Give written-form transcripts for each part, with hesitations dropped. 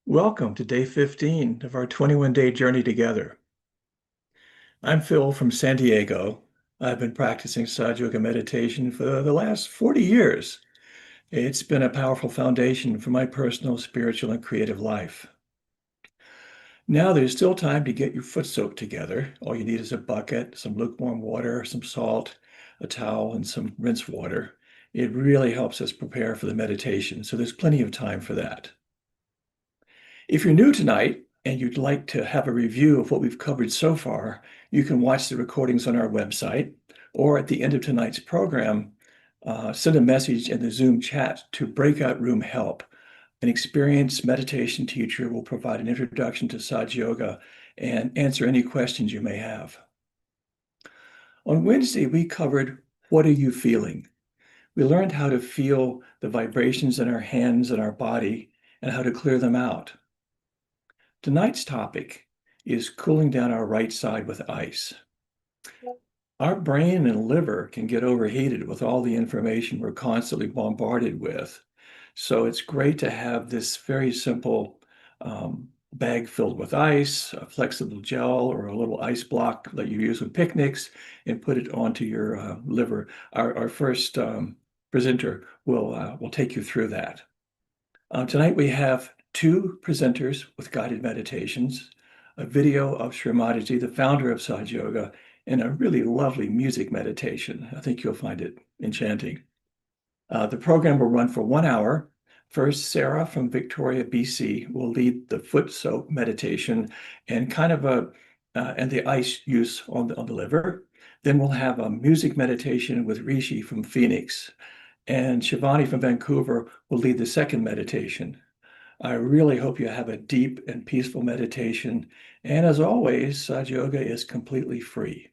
Welcome to day 15 of our 21-day journey together. I'm Phil from San Diego. I've been practicing Sahaja Yoga meditation for the last 40 years. It's been a powerful foundation for my personal, spiritual, and creative life. Now there's still time to get your foot soaked together. All you need is a bucket, some lukewarm water, some salt, a towel, and some rinse water. It really helps us prepare for the meditation, so there's plenty of time for that. If you're new tonight and you'd like to have a review of what we've covered so far, you can watch the recordings on our website, or at the end of tonight's program, send a message in the Zoom chat to Breakout Room Help. An experienced meditation teacher will provide an introduction to Sahaja Yoga and answer any questions you may have. On Wednesday, we covered What Are You Feeling? We learned how to feel the vibrations in our hands and our body and how to clear them out. Tonight's topic is cooling down our right side with ice. Our brain and liver can get overheated with all the information we're constantly bombarded with. So it's great to have this very simple bag filled with ice, a flexible gel, or a little ice block that you use in picnics, and put it onto your liver. Our first presenter will take you through that. Tonight we have two presenters with guided meditations, a video of Shri Mataji, the founder of Sahaja Yoga, and a really lovely music meditation. I think you'll find it enchanting. The program will run for 1 hour. First, Sarah from Victoria, BC, will lead the foot soak meditation and and the ice use on the liver. Then we'll have a music meditation with Rishi from Phoenix, and Shivani from Vancouver will lead the second meditation. I really hope you have a deep and peaceful meditation. And as always, Sahaja Yoga is completely free.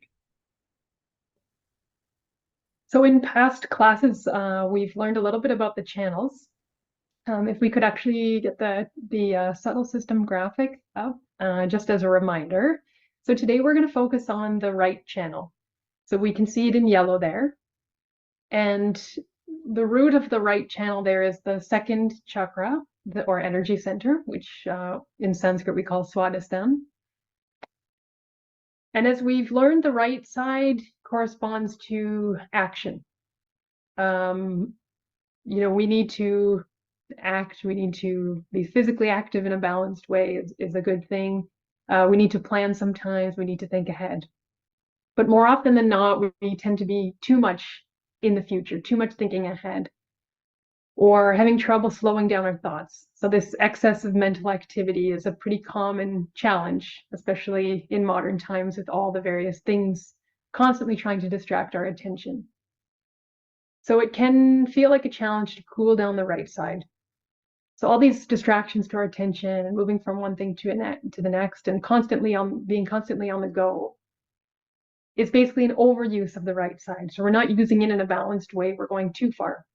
So in past classes, we've learned a little bit about the channels. If we could actually get the subtle system graphic up, just as a reminder. So today we're going to focus on the right channel. So we can see it in yellow there. And the root of the right channel there is the second chakra, or energy center, which in Sanskrit we call Swadhisthana. And as we've learned, the right side corresponds to action. We need to act, we need to be physically active in a balanced way is a good thing. We need to plan sometimes, we need to think ahead. But more often than not, we tend to be too much in the future, too much thinking ahead, or having trouble slowing down our thoughts. So this excess of mental activity is a pretty common challenge, especially in modern times with all the various things constantly trying to distract our attention. So it can feel like a challenge to cool down the right side. So all these distractions to our attention and moving from one thing to the next and being constantly on the go is basically an overuse of the right side. So we're not using it in a balanced way, we're going too far.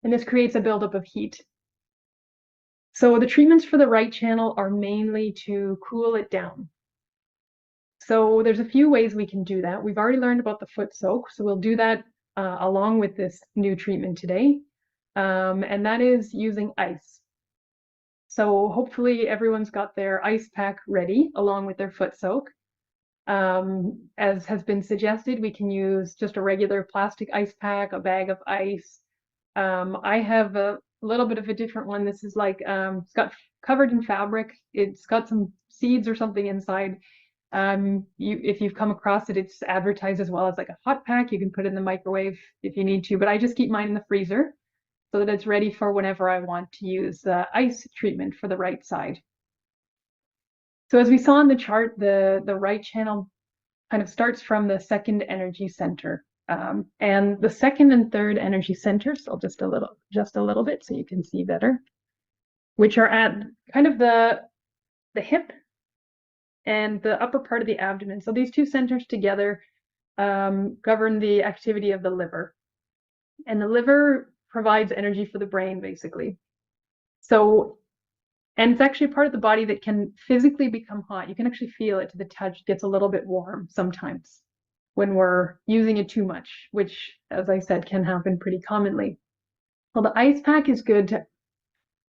And this creates a buildup of heat. So the treatments for the right channel are mainly to cool it down. So there's a few ways we can do that. We've already learned about the foot soak, so we'll do that along with this new treatment today. And that is using ice. So hopefully everyone's got their ice pack ready along with their foot soak. As has been suggested, we can use just a regular plastic ice pack, a bag of ice. I have a little bit of a different one. This is like, it's got covered in fabric. It's got some seeds or something inside. If you've come across it, it's advertised as well as like a hot pack. You can put it in the microwave if you need to, but I just keep mine in the freezer so that it's ready for whenever I want to use the ice treatment for the right side. So as we saw in the chart, the right channel kind of starts from the second energy center. And the second and third energy centers, so just a little bit so you can see better, which are at kind of the hip and the upper part of the abdomen. So these two centers together govern the activity of the liver. And the liver provides energy for the brain, basically. So, and it's actually a part of the body that can physically become hot. You can actually feel it to the touch. It gets a little bit warm sometimes when we're using it too much, which, as I said, can happen pretty commonly. Well, the ice pack is good to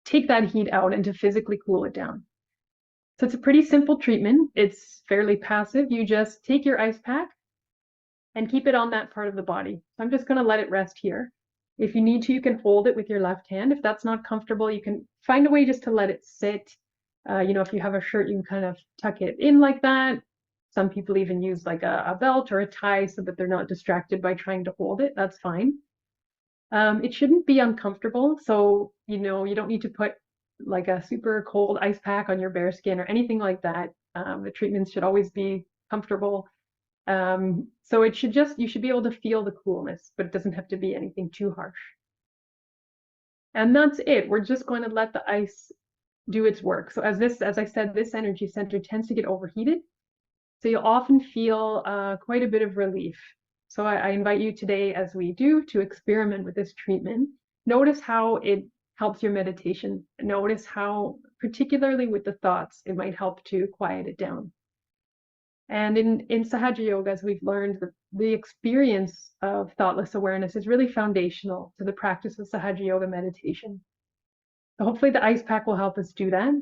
take that heat out and to physically cool it down. So it's a pretty simple treatment. It's fairly passive. You just take your ice pack and keep it on that part of the body. So I'm just going to let it rest here. If you need to, you can hold it with your left hand. If that's not comfortable, you can find a way just to let it sit. If you have a shirt, you can kind of tuck it in like that. Some people even use like a belt or a tie so that they're not distracted by trying to hold it. That's fine. It shouldn't be uncomfortable. So, you don't need to put like a super cold ice pack on your bare skin or anything like that. The treatments should always be comfortable. So you should be able to feel the coolness, but it doesn't have to be anything too harsh. And that's it. We're just going to let the ice do its work. So as I said, this energy center tends to get overheated. So you'll often feel quite a bit of relief. So I invite you today, as we do, to experiment with this treatment. Notice how it helps your meditation. Notice how, particularly with the thoughts, it might help to quiet it down. And in Sahaja Yoga, as we've learned, the experience of thoughtless awareness is really foundational to the practice of Sahaja Yoga meditation. So hopefully the ice pack will help us do that.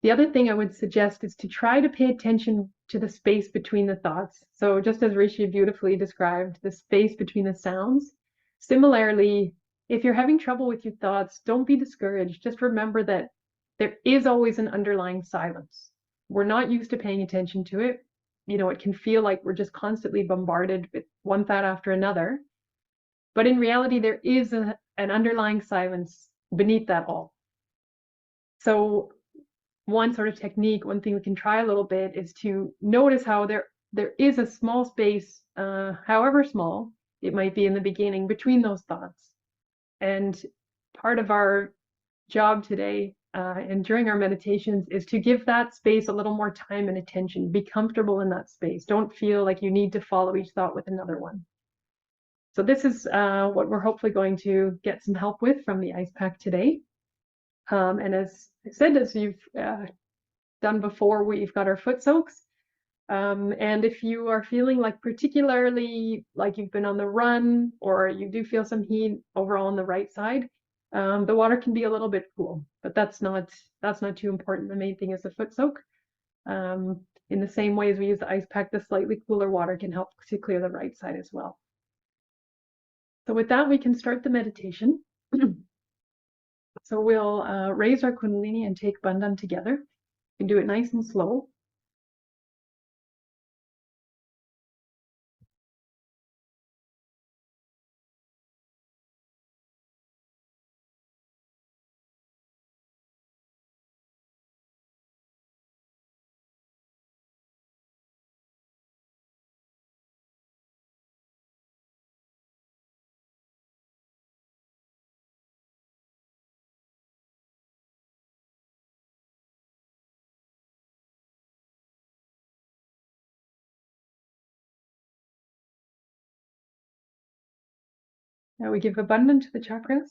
The other thing I would suggest is to try to pay attention to the space between the thoughts. So just as Rishi beautifully described, the space between the sounds. Similarly, if you're having trouble with your thoughts, don't be discouraged. Just remember that there is always an underlying silence. We're not used to paying attention to it. You know, it can feel like we're just constantly bombarded with one thought after another. But in reality, there is an underlying silence beneath that all. So one sort of technique, one thing we can try a little bit is to notice how there is a small space, however small it might be in the beginning, between those thoughts. And part of our job today and during our meditations is to give that space a little more time and attention. Be comfortable in that space. Don't feel like you need to follow each thought with another one. So this is what we're hopefully going to get some help with from the ice pack today. And as I said, as you've done before, we've got our foot soaks. And if you are feeling like particularly like you've been on the run, or you do feel some heat overall on the right side, the water can be a little bit cool, but that's not too important. The main thing is the foot soak. In the same way as we use the ice pack, the slightly cooler water can help to clear the right side as well. So with that, we can start the meditation. So we'll raise our Kundalini and take Bandhan together. You can do it nice and slow. Now we give abundance to the chakras.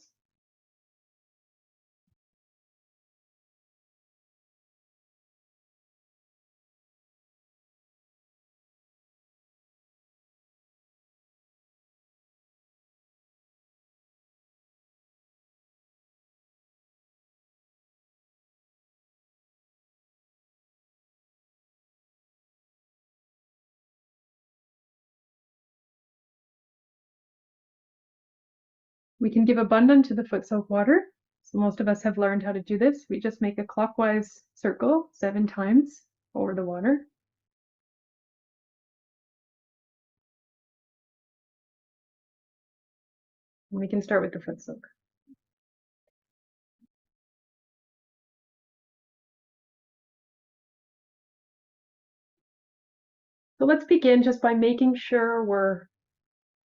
We can give abundance to the foot soak water. So most of us have learned how to do this. We just make a clockwise circle 7 times over the water. And we can start with the foot soak. So let's begin just by making sure we're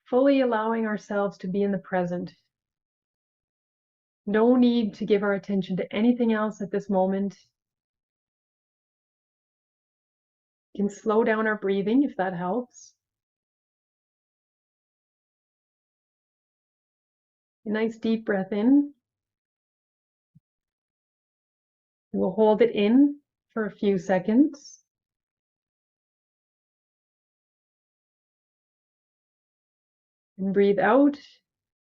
fully allowing ourselves to be in the present. No need to give our attention to anything else at this moment. We can slow down our breathing if that helps. A nice deep breath in. We'll hold it in for a few seconds. And breathe out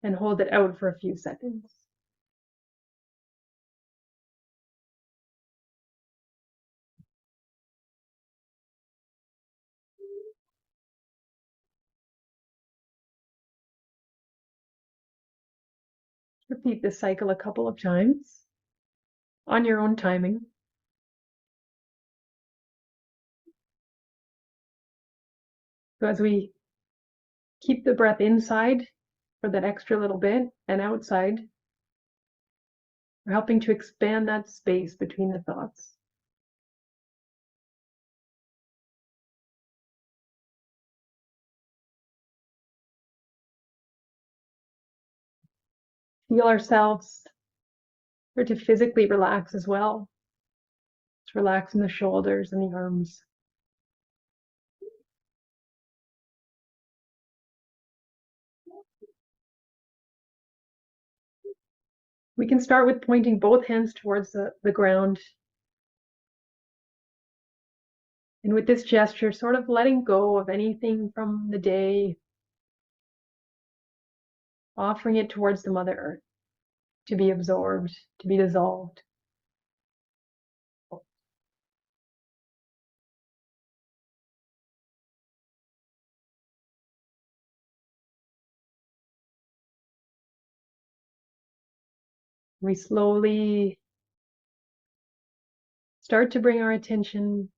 and hold it out for a few seconds. Repeat this cycle a couple of times on your own timing. So as we keep the breath inside for that extra little bit and outside, we're helping to expand that space between the thoughts. Feel ourselves start to physically relax as well. Just relax in the shoulders and the arms. We can start with pointing both hands towards the ground. And with this gesture, sort of letting go of anything from the day, offering it towards the Mother Earth to be absorbed, to be dissolved. We slowly start to bring our attention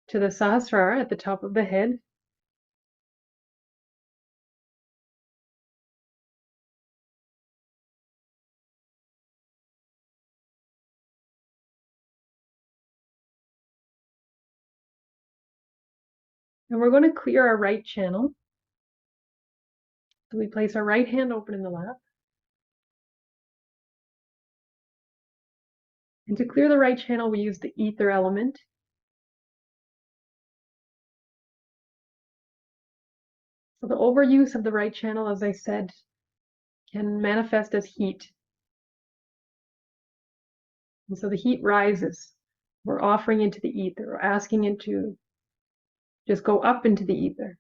to the Sahasrara at the top of the head. And we're going to clear our right channel. So we place our right hand open in the lap. And to clear the right channel, we use the ether element. So the overuse of the right channel, as I said, can manifest as heat. And so the heat rises. We're offering into the ether, or asking it to just go up into the ether.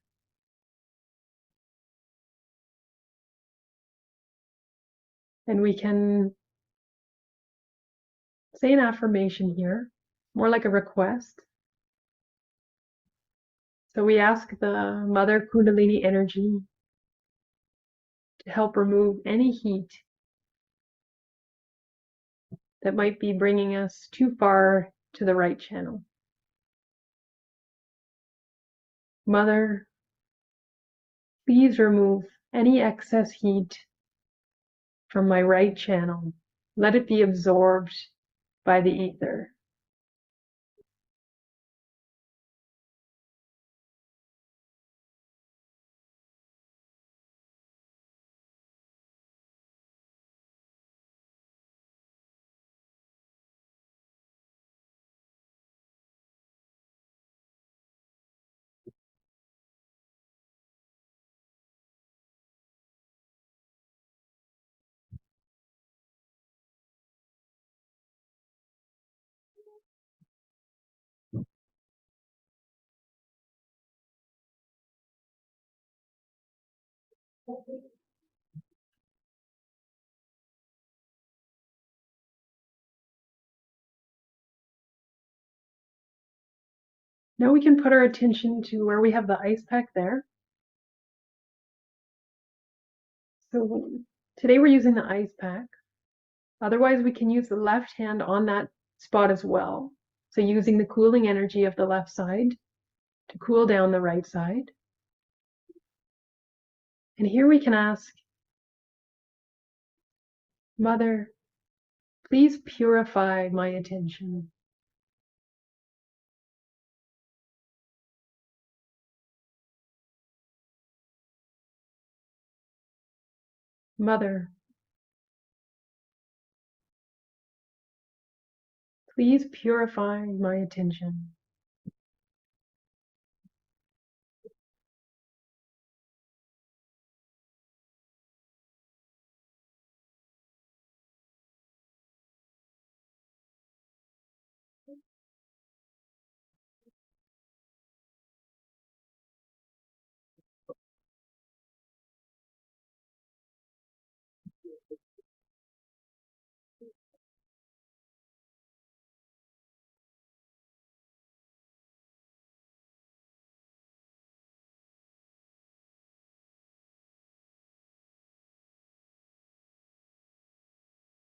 And we can say an affirmation here, more like a request. So we ask the Mother Kundalini energy to help remove any heat that might be bringing us too far to the right channel. Mother, please remove any excess heat from my right channel. Let it be absorbed by the ether. Now we can put our attention to where we have the ice pack there. So today we're using the ice pack. Otherwise, we can use the left hand on that spot as well. So using the cooling energy of the left side to cool down the right side. And here we can ask, Mother, please purify my attention. Mother, please purify my attention.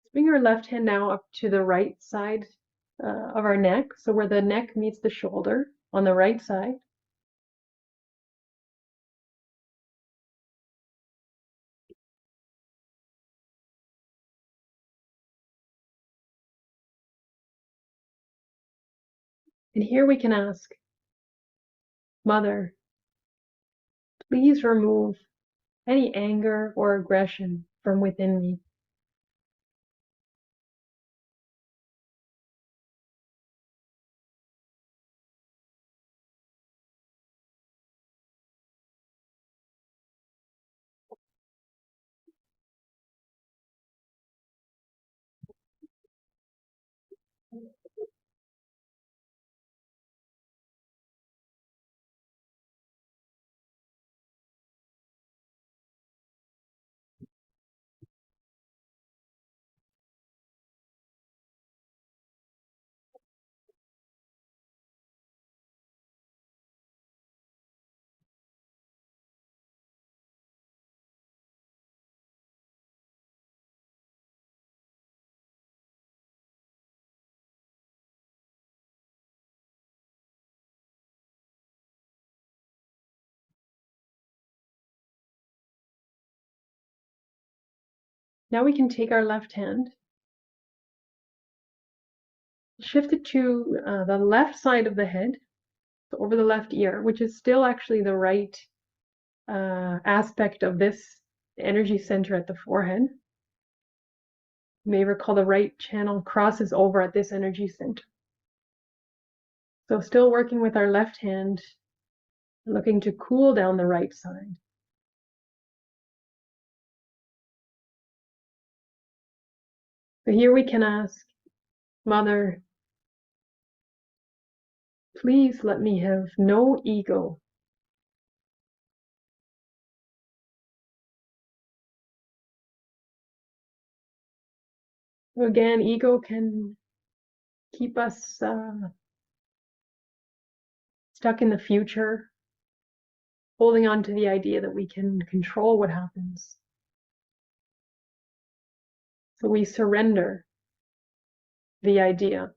Let's bring our left hand now up to the right side of our neck. So where the neck meets the shoulder on the right side. And here we can ask, Mother, please remove any anger or aggression from within me. Now we can take our left hand, shift it to the left side of the head, so over the left ear, which is still actually the right aspect of this energy center at the forehead. You may recall the right channel crosses over at this energy center. So still working with our left hand, looking to cool down the right side. So here we can ask, Mother, please let me have no ego. Again, ego can keep us stuck in the future, holding on to the idea that we can control what happens. So we surrender the idea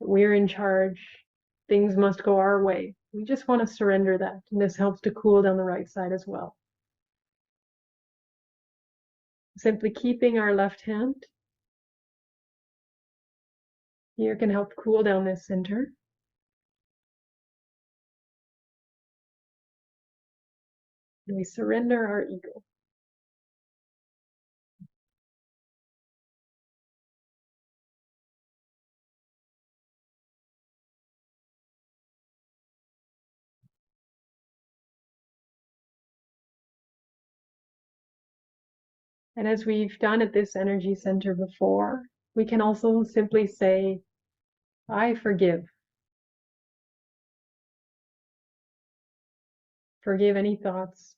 that we're in charge, things must go our way. We just want to surrender that, and this helps to cool down the right side as well. Simply keeping our left hand here can help cool down this center. And we surrender our ego. And as we've done at this energy center before, we can also simply say, I forgive. Forgive any thoughts.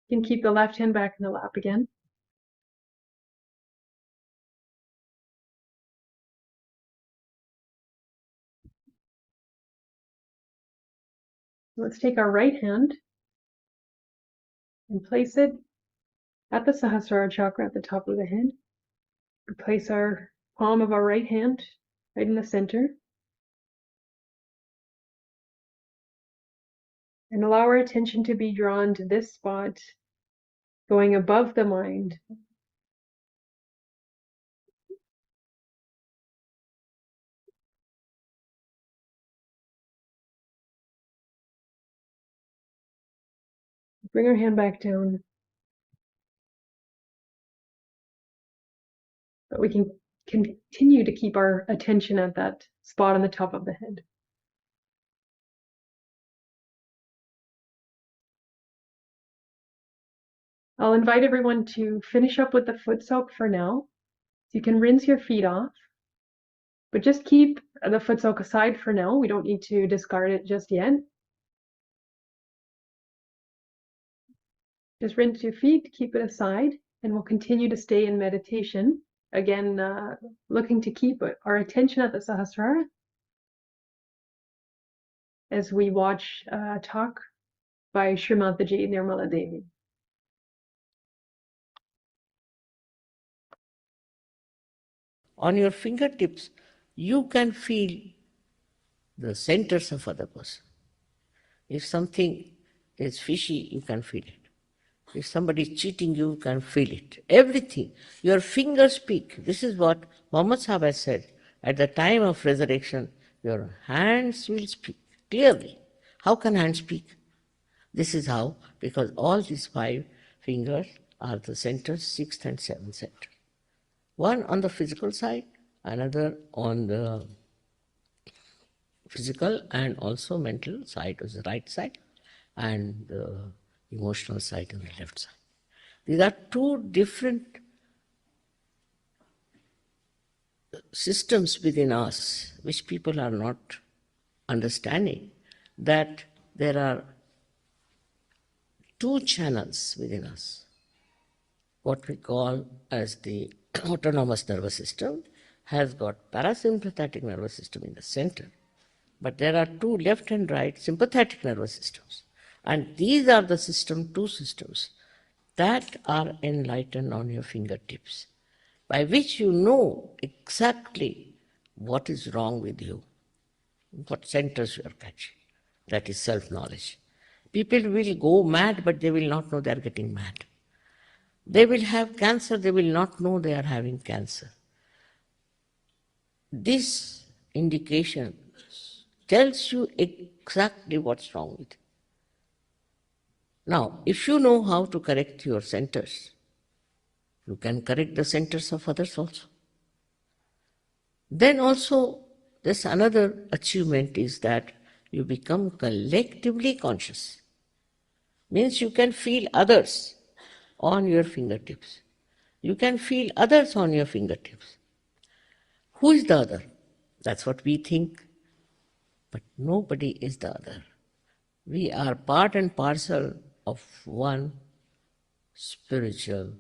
You can keep the left hand back in the lap again. Let's take our right hand and place it at the Sahasrara chakra at the top of the head. We place our palm of our right hand right in the center. And allow our attention to be drawn to this spot, going above the mind. Bring our hand back down. But we can continue to keep our attention at that spot on the top of the head. I'll invite everyone to finish up with the foot soak for now. You can rinse your feet off, but just keep the foot soak aside for now. We don't need to discard it just yet. Just rinse your feet, keep it aside, and we'll continue to stay in meditation. Again, looking to keep our attention at the Sahasrara as we watch a talk by Shri Mataji, Nirmala Devi. On your fingertips, you can feel the centers of other person. If something is fishy, you can feel it. If somebody is cheating you, can feel it. Everything. Your fingers speak. This is what Muhammad Sahib has said. At the time of resurrection, your hands will speak clearly. How can hands speak? This is how, because all these 5 fingers are the centers, 6th and 7th center. One on the physical side, another on the physical and also mental side is the right side, and the emotional side on the left side. These are 2 different systems within us which people are not understanding, that there are two channels within us. What we call as the autonomous nervous system has got parasympathetic nervous system in the center. But there are two left and right sympathetic nervous systems. And these are the two systems that are enlightened on your fingertips, by which you know exactly what is wrong with you, what centers you are catching. That is self-knowledge. People will go mad, but they will not know they are getting mad. They will have cancer, they will not know they are having cancer. This indication tells you exactly what's wrong with you. Now, if you know how to correct your centers, you can correct the centers of others also. Then also, this another achievement is that you become collectively conscious. Means you can feel others on your fingertips. You can feel others on your fingertips. Who is the other? That's what we think. But nobody is the other. We are part and parcel of one spiritual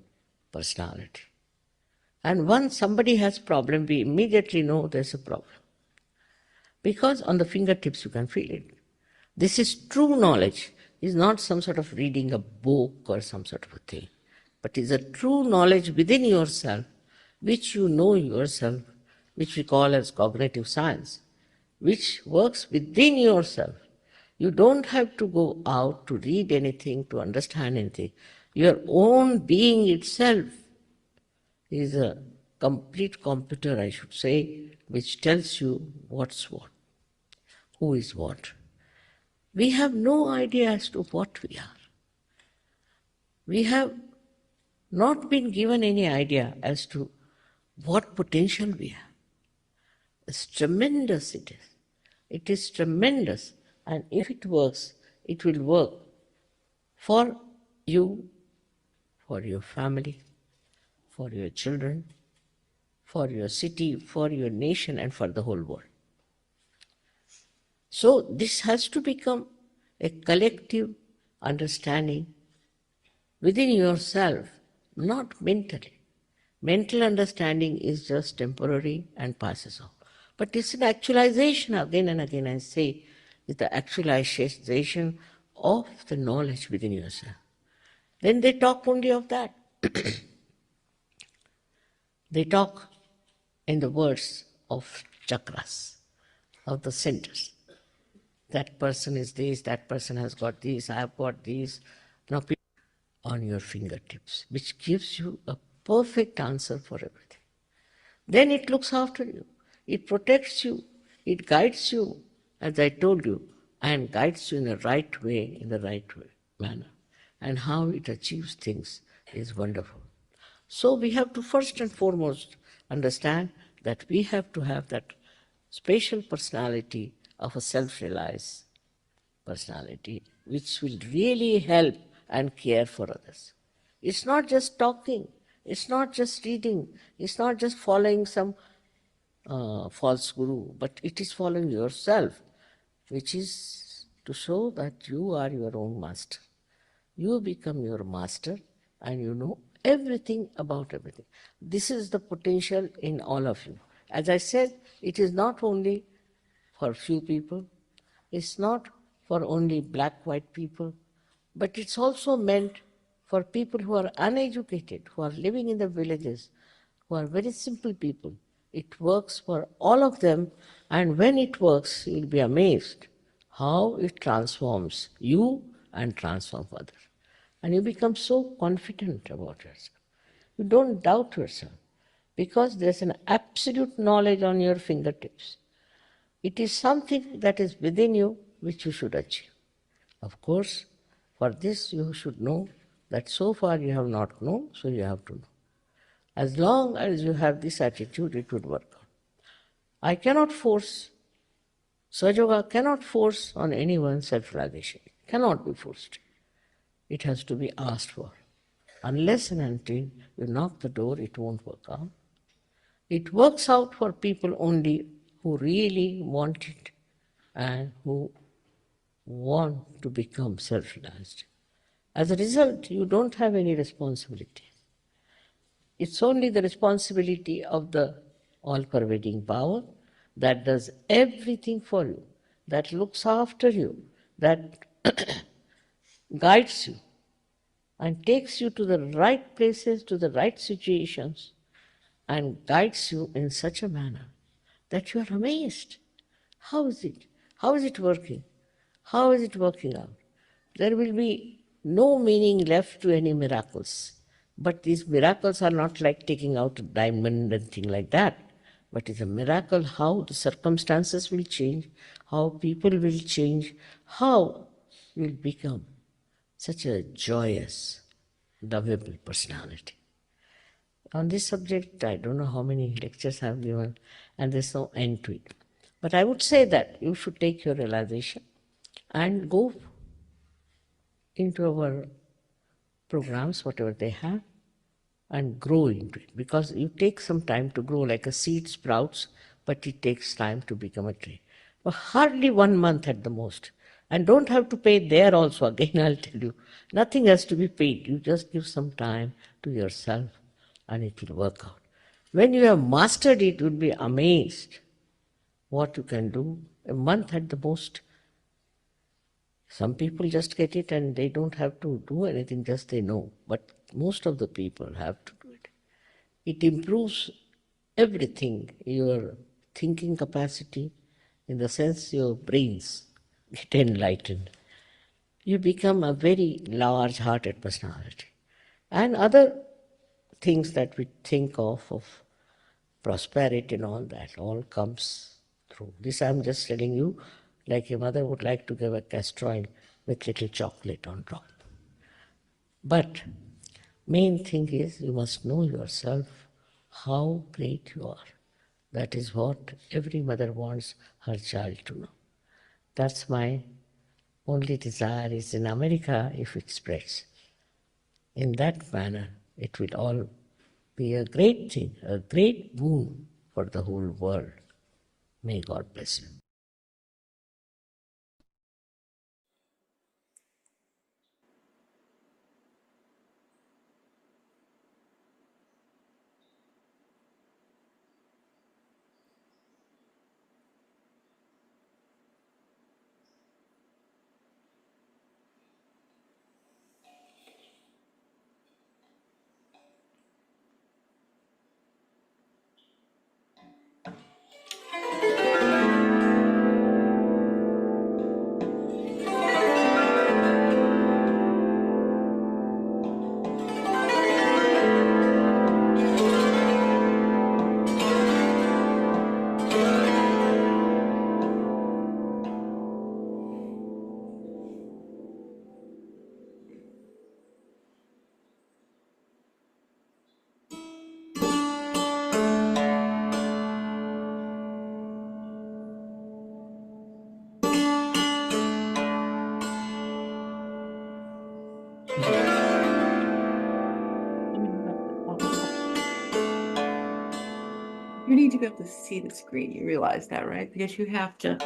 personality. And once somebody has problem, we immediately know there's a problem. Because on the fingertips you can feel it. This is true knowledge. It's not some sort of reading a book or some sort of a thing. But it's a true knowledge within yourself, which you know yourself, which we call as cognitive science, which works within yourself. You don't have to go out to read anything, to understand anything. Your own being itself is a complete computer, I should say, which tells you what's what, who is what. We have no idea as to what we are. We have not been given any idea as to what potential we have. It's tremendous, it is. It is tremendous. And if it works, it will work for you, for your family, for your children, for your city, for your nation, and for the whole world. So this has to become a collective understanding within yourself, not mentally. Mental understanding is just temporary and passes off. But it's an actualization, again and again I say, it's the actualization of the knowledge within yourself. Then they talk only of that. They talk in the words of chakras, of the centers. That person is this, that person has got this, I have got this. Now, on your fingertips, which gives you a perfect answer for everything. Then it looks after you, it protects you, it guides you, as I told you, and guides you in the right way, in the right manner. And how it achieves things is wonderful. So we have to first and foremost understand that we have to have that spatial personality of a self-realized personality, which will really help and care for others. It's not just talking, it's not just reading, it's not just following some false guru, but it is following yourself, which is to show that you are your own master. You become your master and you know everything about everything. This is the potential in all of you. As I said, it is not only for few people, it's not for only black-white people, but it's also meant for people who are uneducated, who are living in the villages, who are very simple people. It works for all of them, and when it works, you'll be amazed how it transforms you and transforms others. And you become so confident about yourself. You don't doubt yourself because there's an absolute knowledge on your fingertips. It is something that is within you which you should achieve. Of course, for this you should know that so far you have not known, so you have to know. As long as you have this attitude, it would work out. I cannot force, Sahaja Yoga cannot force on anyone self-realization. It cannot be forced. It has to be asked for. Unless and until you knock the door, it won't work out. It works out for people only who really want it and who want to become self-realized. As a result, you don't have any responsibility. It's only the responsibility of the all-pervading power that does everything for you, that looks after you, that guides you and takes you to the right places, to the right situations, and guides you in such a manner that you are amazed. How is it? How is it working? How is it working out? There will be no meaning left to any miracles. But these miracles are not like taking out a diamond and thing like that. But it's a miracle how the circumstances will change, how people will change, how you will become such a joyous, lovable personality. On this subject, I don't know how many lectures I have given, and there's no end to it. But I would say that you should take your realization and go into our programs, whatever they have, and grow into it. Because you take some time to grow, like a seed sprouts, but it takes time to become a tree. But hardly 1 month at the most. And don't have to pay there also. Again, I'll tell you, nothing has to be paid. You just give some time to yourself and it will work out. When you have mastered it, you'll be amazed what you can do. A month at the most. Some people just get it and they don't have to do anything, just they know. But most of the people have to do it. It improves everything, your thinking capacity, in the sense your brains get enlightened. You become a very large-hearted personality. And other things that we think of prosperity and all that, all comes through. This I'm just telling you, like a mother would like to give a castor oil with little chocolate on top. But main thing is you must know yourself how great you are. That is what every mother wants her child to know. That's my only desire is in America, if it spreads in that manner, it will all be a great thing, a great boon for the whole world. May God bless you. You need to be able to see the screen. You realize that, right? Because you have to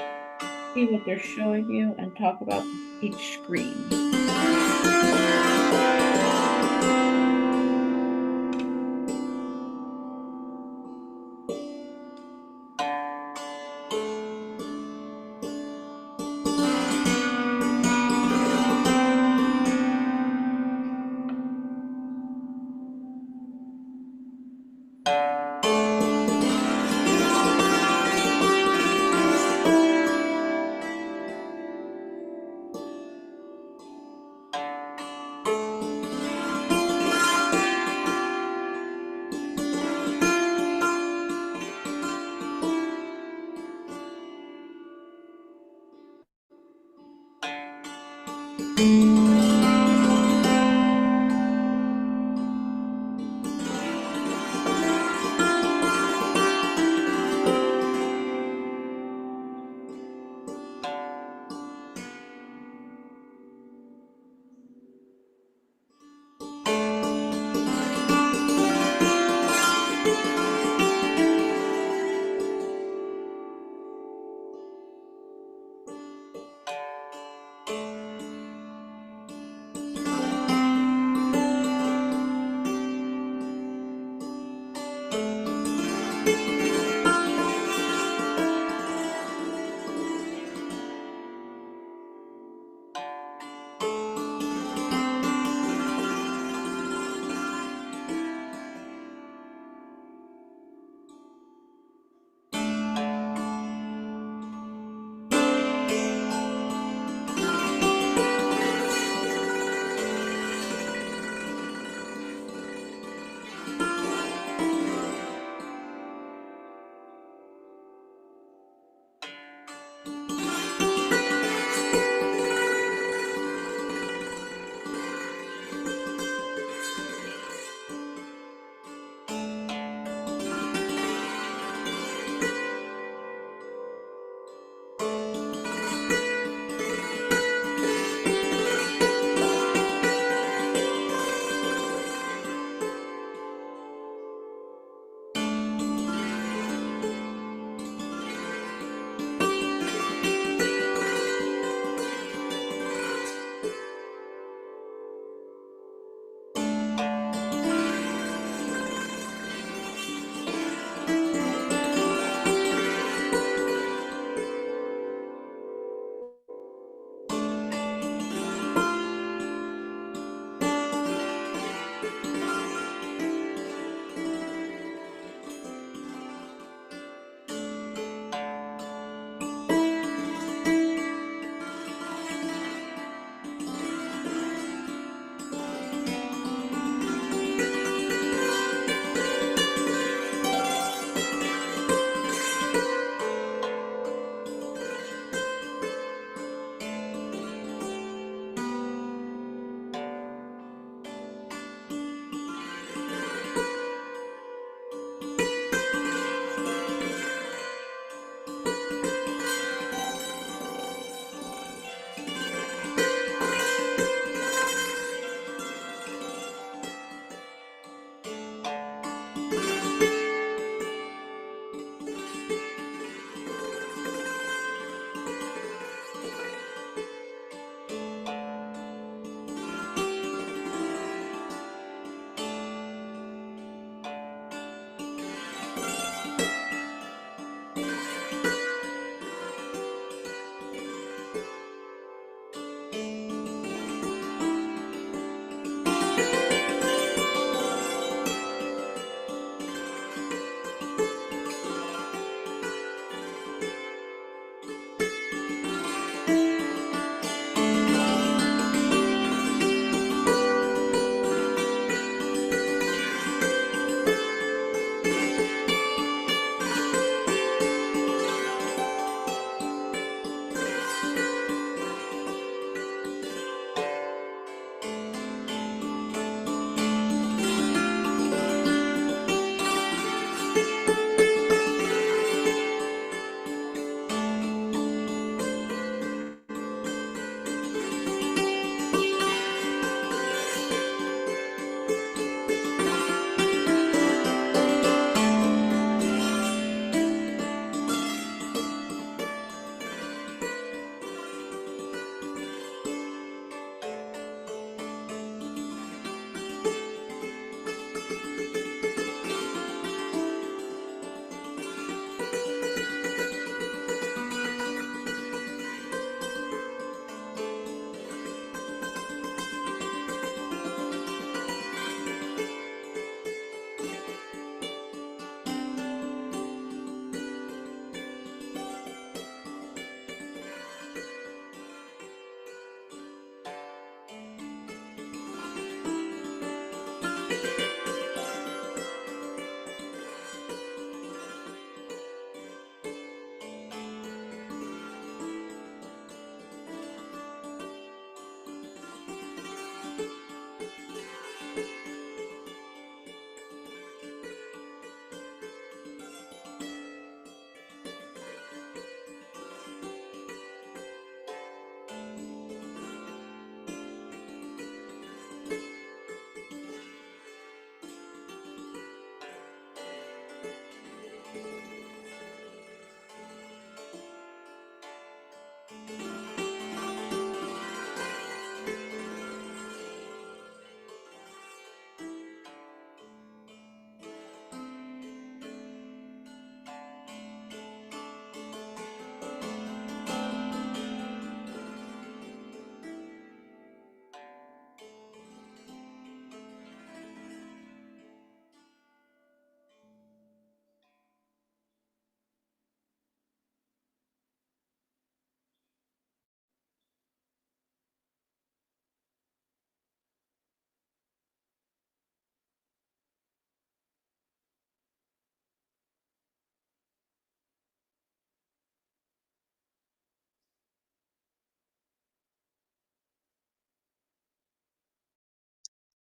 see what they're showing you and talk about each screen.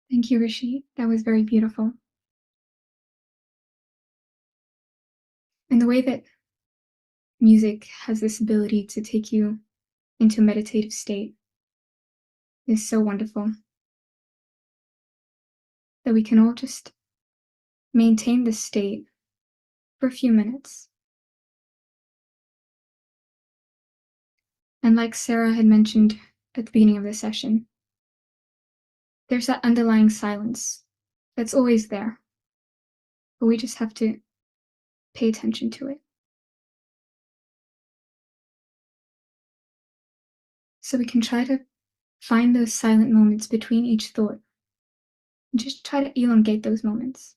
Thank you, Rishi. That was very beautiful. And the way that music has this ability to take you into a meditative state is so wonderful. That we can all just maintain this state for a few minutes. And like Sarah had mentioned at the beginning of the session, there's that underlying silence that's always there, but we just have to pay attention to it. So we can try to find those silent moments between each thought and just try to elongate those moments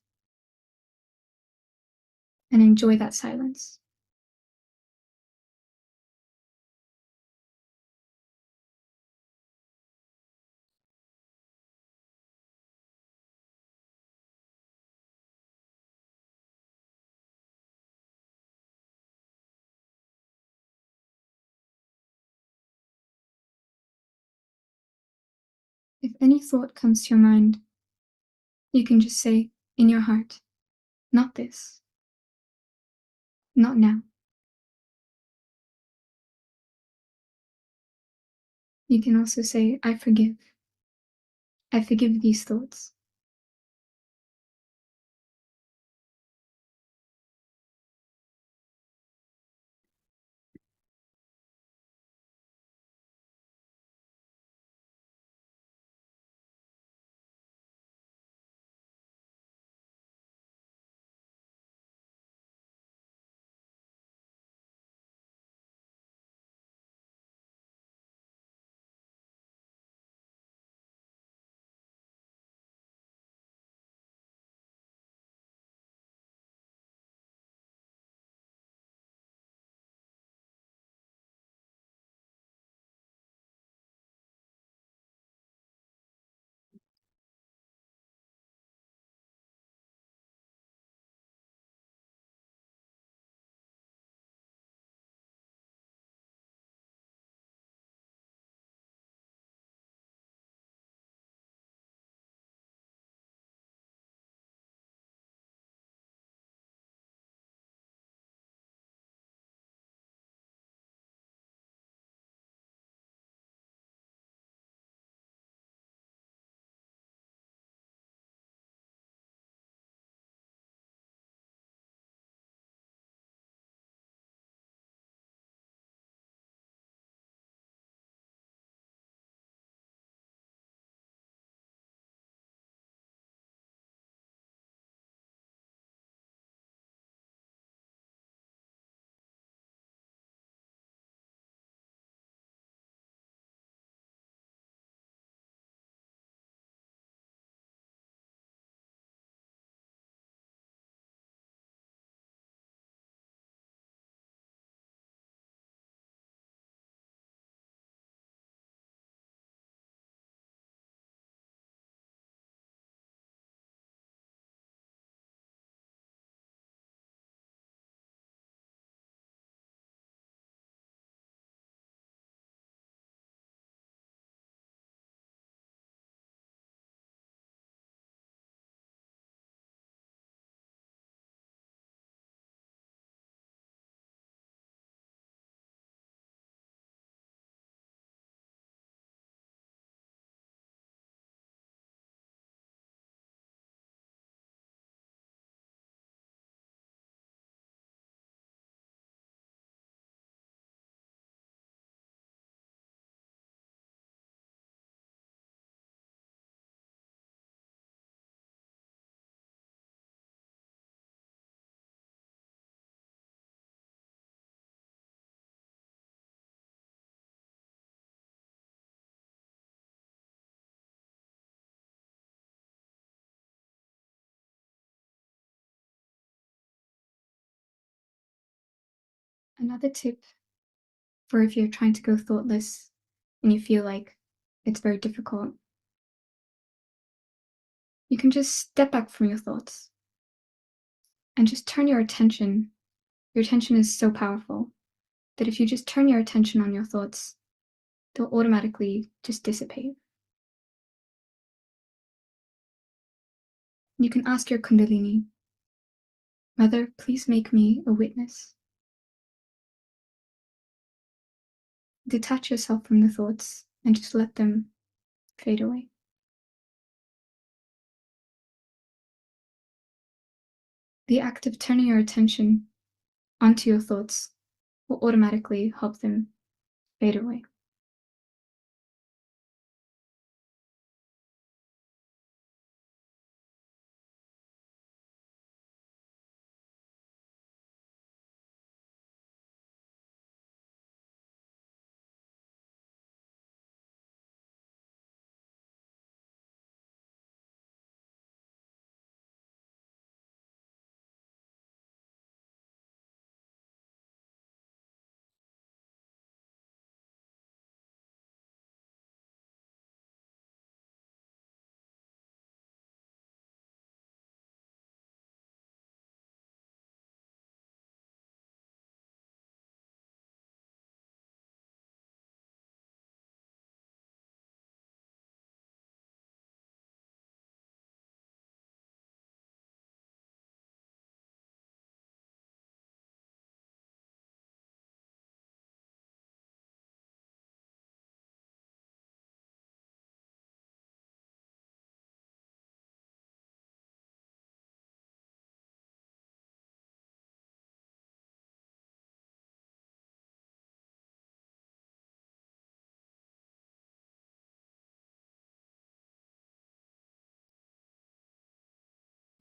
and enjoy that silence. If any thought comes to your mind, you can just say in your heart, not this, not now. You can also say, I forgive. I forgive these thoughts. Another tip for if you're trying to go thoughtless and you feel like it's very difficult, you can just step back from your thoughts and just turn your attention. Your attention is so powerful that if you just turn your attention on your thoughts, they'll automatically just dissipate. You can ask your Kundalini, Mother, please make me a witness. Detach yourself from the thoughts and just let them fade away. The act of turning your attention onto your thoughts will automatically help them fade away.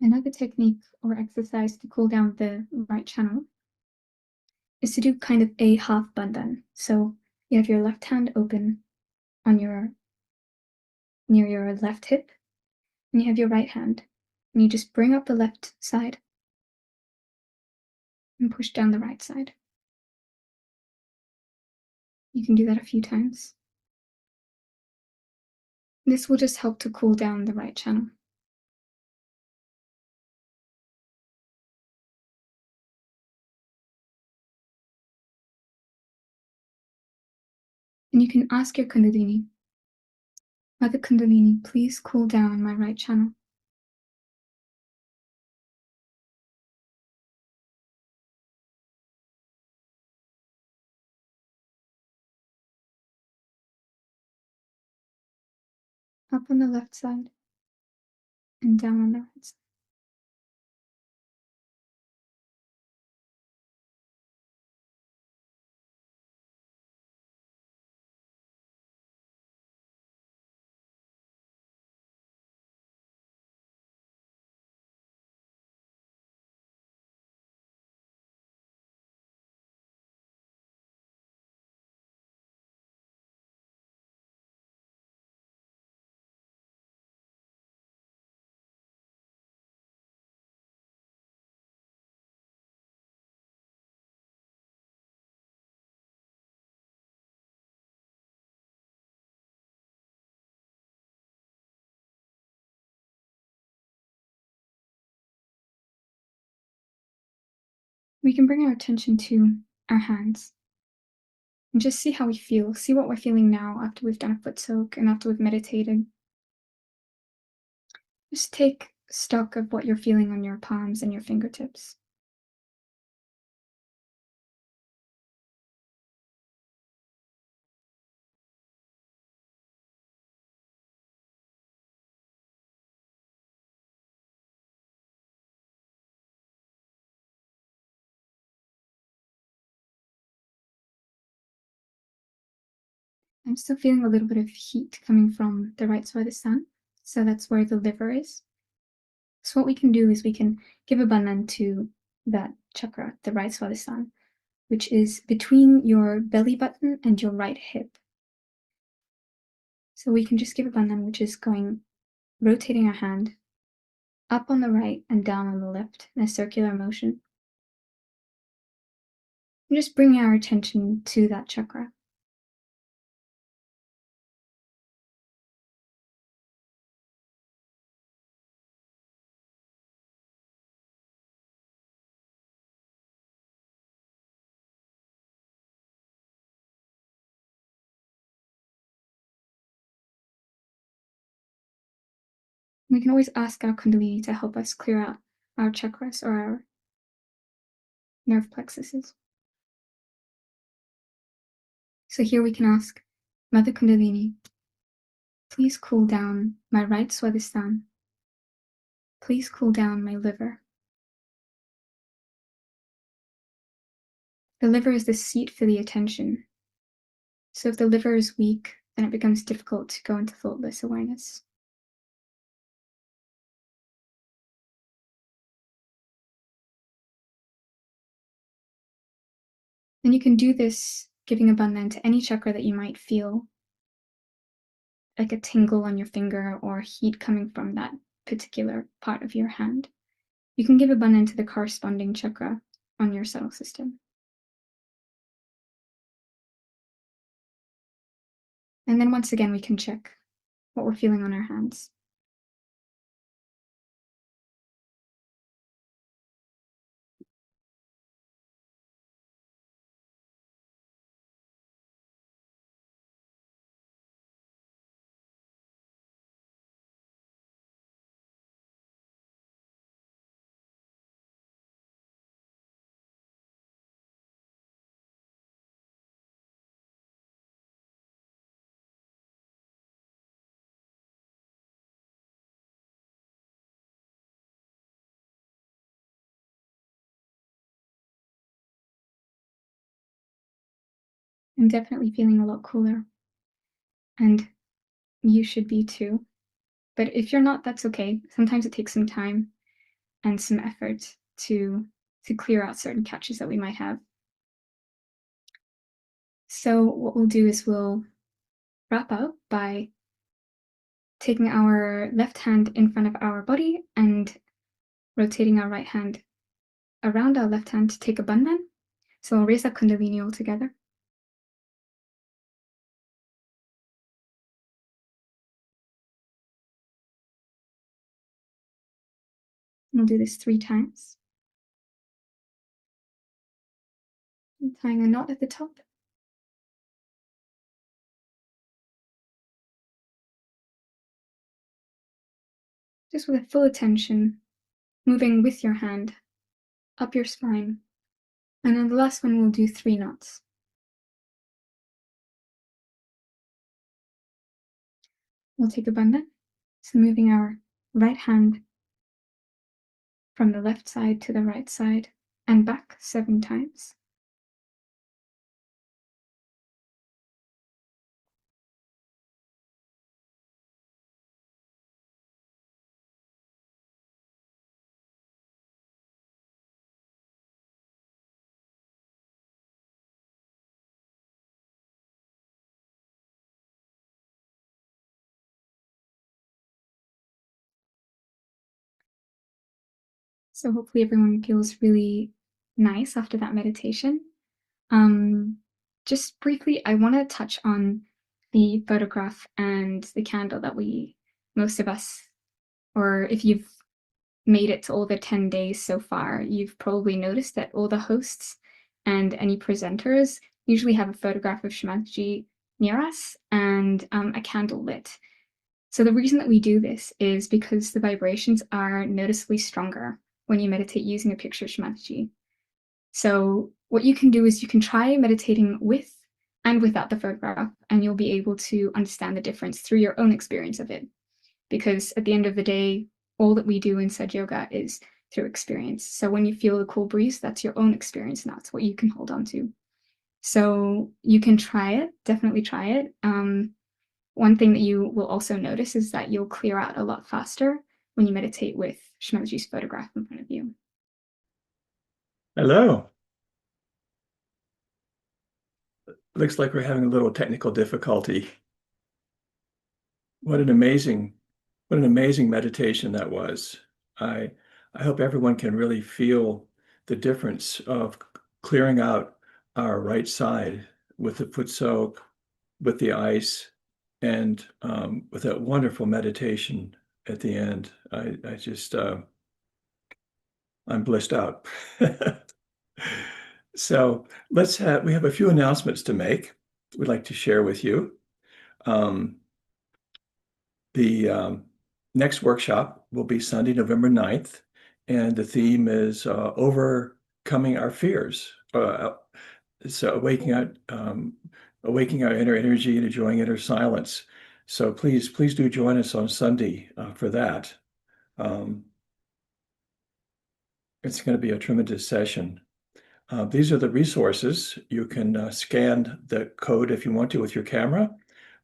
Another technique or exercise to cool down the right channel is to do kind of a half bandhan. So you have your left hand open on near your left hip, and you have your right hand, and you just bring up the left side and push down the right side. You can do that a few times. This will just help to cool down the right channel. And you can ask your Kundalini, Mother Kundalini, please cool down my right channel. Up on the left side and down on the right side. We can bring our attention to our hands and just see how we feel. See what we're feeling now after we've done a foot soak and after we've meditated. Just take stock of what you're feeling on your palms and your fingertips. I'm still feeling a little bit of heat coming from the right side of the sun, so that's where the liver is. So what we can do is we can give a bandhan to that chakra, the right side of the sun, which is between your belly button and your right hip. So we can just give a bandhan, which is rotating our hand up on the right and down on the left in a circular motion. And just bring our attention to that chakra. We can always ask our Kundalini to help us clear out our chakras or our nerve plexuses. So here we can ask, Mother Kundalini, please cool down my right Swadhisthana. Please cool down my liver. The liver is the seat for the attention. So if the liver is weak, then it becomes difficult to go into thoughtless awareness. And you can do this giving a bandhan to any chakra that you might feel, like a tingle on your finger or heat coming from that particular part of your hand. You can give a bandhan to the corresponding chakra on your subtle system. And then once again, we can check what we're feeling on our hands. I'm definitely feeling a lot cooler. And you should be too. But if you're not, that's okay. Sometimes it takes some time and some effort to clear out certain catches that we might have. So what we'll do is we'll wrap up by taking our left hand in front of our body and rotating our right hand around our left hand to take a bandhan. So we'll raise our Kundalini all together. We'll do this 3 times. Tying a knot at the top. Just with a full attention, moving with your hand up your spine. And on the last one, we'll do 3 knots. We'll take a bandhan. So moving our right hand from the left side to the right side and back 7 times. So hopefully everyone feels really nice after that meditation. Just briefly, I want to touch on the photograph and the candle that most of us, or if you've made it to all the 10 days so far, you've probably noticed that all the hosts and any presenters usually have a photograph of Shri Mataji near us and a candle lit. So the reason that we do this is because the vibrations are noticeably stronger when you meditate using a picture of Shri Mataji. So what you can do is you can try meditating with and without the photograph, and you'll be able to understand the difference through your own experience of it. Because at the end of the day, all that we do in Sahaja Yoga is through experience. So when you feel the cool breeze, that's your own experience, and that's what you can hold on to. So you can try it, definitely try it. One thing that you will also notice is that you'll clear out a lot faster when you meditate with Shri Mataji's photograph in front of you. Hello. Looks like we're having a little technical difficulty. What an amazing meditation that was. I hope everyone can really feel the difference of clearing out our right side with the foot soak, with the ice, and with that wonderful meditation at the end. I'm blissed out. So we have a few announcements to make. We'd like to share with you. The next workshop will be Sunday, November 9th, and the theme is overcoming our fears. So awakening our inner energy and enjoying inner silence. So please do join us on Sunday for that. It's going to be a tremendous session. These are the resources. You can scan the code if you want to with your camera,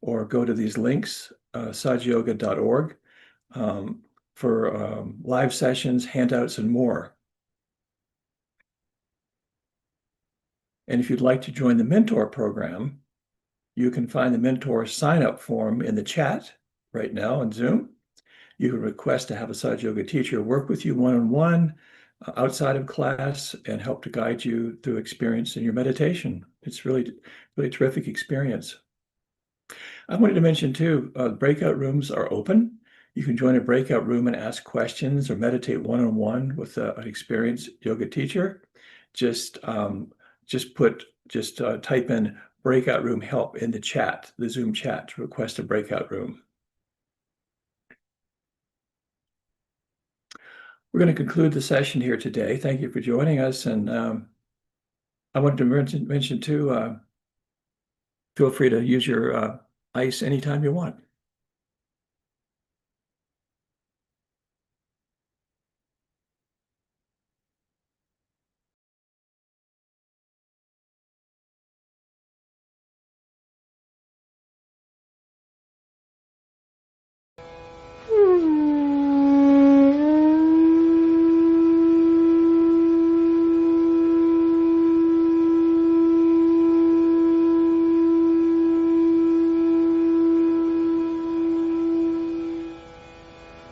or go to these links, sahajayoga.org, for live sessions, handouts, and more. And if you'd like to join the mentor program, you can find the mentor sign-up form in the chat right now on Zoom. You can request to have a Sahaja Yoga teacher work with you one-on-one outside of class and help to guide you through experience in your meditation. It's really terrific experience. I wanted to mention too, breakout rooms are open. You can join a breakout room and ask questions or meditate one-on-one with an experienced yoga teacher. Just type in breakout room help in the chat, the Zoom chat, to request a breakout room. We're going to conclude the session here today. Thank you for joining us. And I wanted to mention too, feel free to use your ice anytime you want.